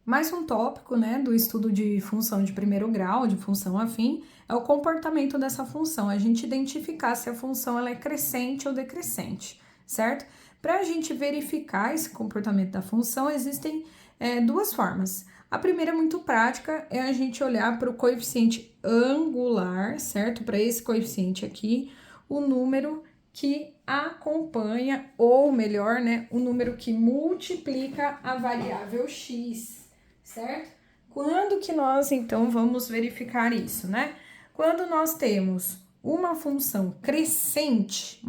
Mais um tópico, né, do estudo de função de primeiro grau, de função afim, é o comportamento dessa função, a gente identificar se a função ela é crescente ou decrescente, certo? Para a gente verificar esse comportamento da função, existem duas formas. A primeira, muito prática, é a gente olhar para o coeficiente angular, certo? Para esse coeficiente aqui, o número que acompanha, ou melhor, né, o número que multiplica a variável x, certo? Quando que nós, então, vamos verificar isso, né? Quando nós temos uma função crescente,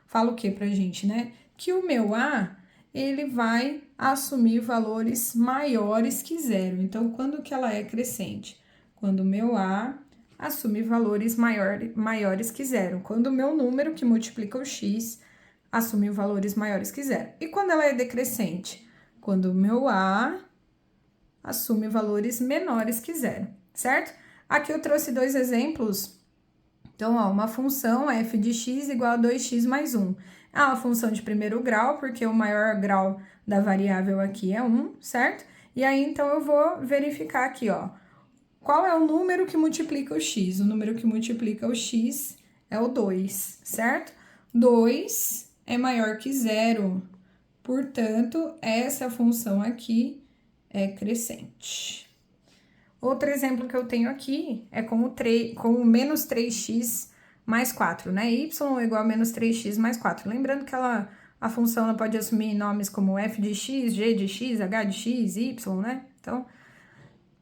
fala o que pra gente, né? Que o meu A, ele vai assumir valores maiores que zero. Então, quando que ela é crescente? Quando o meu A assume valores maiores que zero. Quando o meu número, que multiplica o x, assume valores maiores que zero. E quando ela é decrescente? Quando o meu A assume valores menores que zero, certo? Aqui eu trouxe dois exemplos. Então, ó, uma função f de x igual a 2x mais 1. É uma função de primeiro grau, porque o maior grau da variável aqui é 1, certo? E aí, então, eu vou verificar aqui, ó. Qual é o número que multiplica o x? O número que multiplica o x é o 2, certo? 2 é maior que zero. Portanto, essa função aqui é crescente. Outro exemplo que eu tenho aqui é com o menos 3x mais 4, né? Y é igual a menos 3x mais 4. Lembrando que a função ela pode assumir nomes como f de x, g de x, h de x, y, né? Então,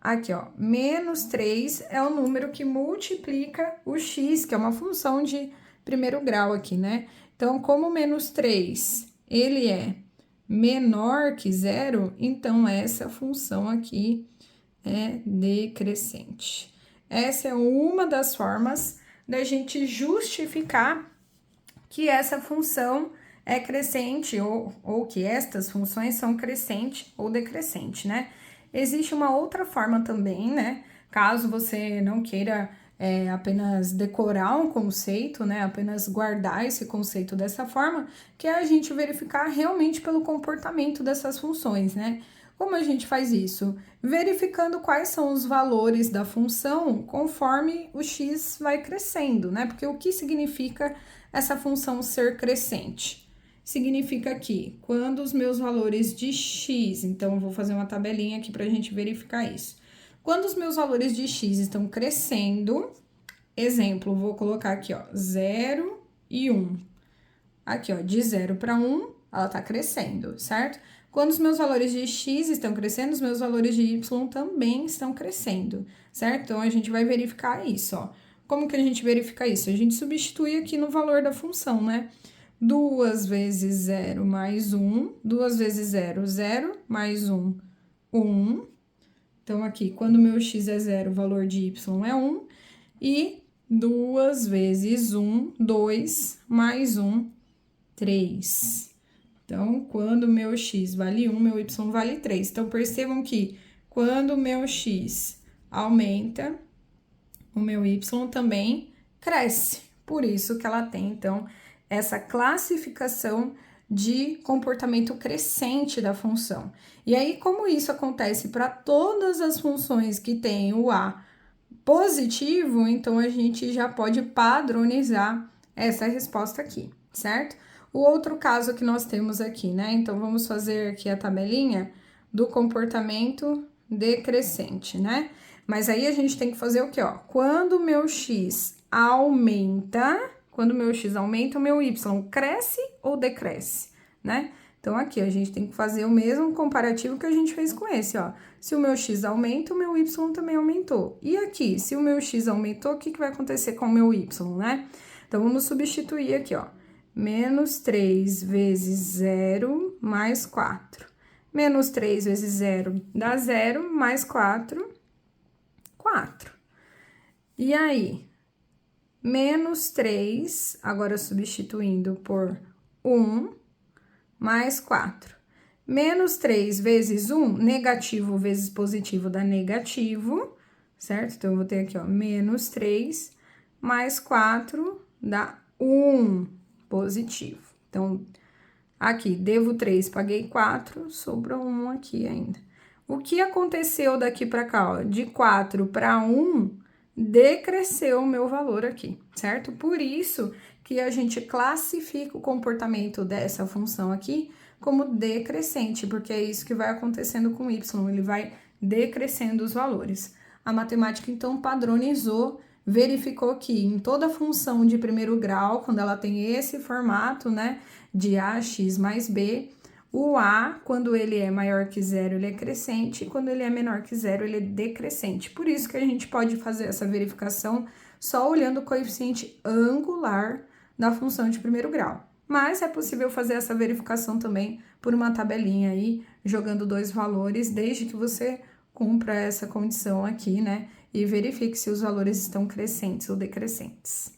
aqui, ó, menos 3 é o número que multiplica o x, que é uma função de primeiro grau aqui, né? Então, como menos 3, ele é menor que zero, então essa função aqui é decrescente. Essa é uma das formas da gente justificar que essa função é crescente ou que estas funções são crescente ou decrescente, né? Existe uma outra forma também, né? Caso você não queira apenas decorar um conceito, né? Apenas guardar esse conceito dessa forma, que é a gente verificar realmente pelo comportamento dessas funções, né? Como a gente faz isso? Verificando quais são os valores da função conforme o x vai crescendo, né? Porque o que significa essa função ser crescente? Significa que quando os meus valores de x, então eu vou fazer uma tabelinha aqui para a gente verificar isso. Quando os meus valores de x estão crescendo, exemplo, vou colocar aqui, ó, 0 e 1. Aqui, ó, de 0 para 1, ela tá crescendo, certo? Quando os meus valores de x estão crescendo, os meus valores de y também estão crescendo, certo? Então, a gente vai verificar isso, ó. Como que a gente verifica isso? A gente substitui aqui no valor da função, né? 2 vezes 0 mais 1, 2 vezes 0, 0, mais 1, 1. Então, aqui, quando o meu x é 0, o valor de y é 1. E 2 vezes 1, 2, mais 1, 3. Então, quando o meu x vale 1, meu y vale 3. Então, percebam que quando o meu x aumenta, o meu y também cresce. Por isso que ela tem, então, essa classificação de comportamento crescente da função. E aí, como isso acontece para todas as funções que têm o a positivo, então a gente já pode padronizar essa resposta aqui, certo? O outro caso que nós temos aqui, né? Então, vamos fazer aqui a tabelinha do comportamento decrescente, né? Mas aí a gente tem que fazer o quê, ó? Quando o meu x aumenta, o meu y cresce ou decresce, né? Então, aqui a gente tem que fazer o mesmo comparativo que a gente fez com esse, ó. Se o meu x aumenta, o meu y também aumentou. E aqui, se o meu x aumentou, o que vai acontecer com o meu y, né? Então, vamos substituir aqui, ó. Menos 3 vezes 0 mais 4. Menos 3 vezes 0 dá 0, mais 4, 4. E aí? Menos 3, agora substituindo por 1, mais 4. Menos 3 vezes 1, negativo vezes positivo dá negativo, certo? Então, eu vou ter aqui, ó, menos 3 mais 4 dá 1 positivo. Então, Aqui, devo 3, paguei 4, sobrou 1 aqui ainda. O que aconteceu daqui para cá, ó? De 4 para 1, decresceu o meu valor aqui, certo? Por isso que a gente classifica o comportamento dessa função aqui como decrescente, porque é isso que vai acontecendo com y, ele vai decrescendo os valores. A matemática, então, padronizou, verificou que em toda função de primeiro grau, quando ela tem esse formato, né, de ax mais b, o a, quando ele é maior que zero, ele é crescente, e quando ele é menor que zero, ele é decrescente. Por isso que a gente pode fazer essa verificação só olhando o coeficiente angular da função de primeiro grau. Mas é possível fazer essa verificação também por uma tabelinha aí, jogando dois valores, desde que você cumpra essa condição aqui, né? E verifique se os valores estão crescentes ou decrescentes.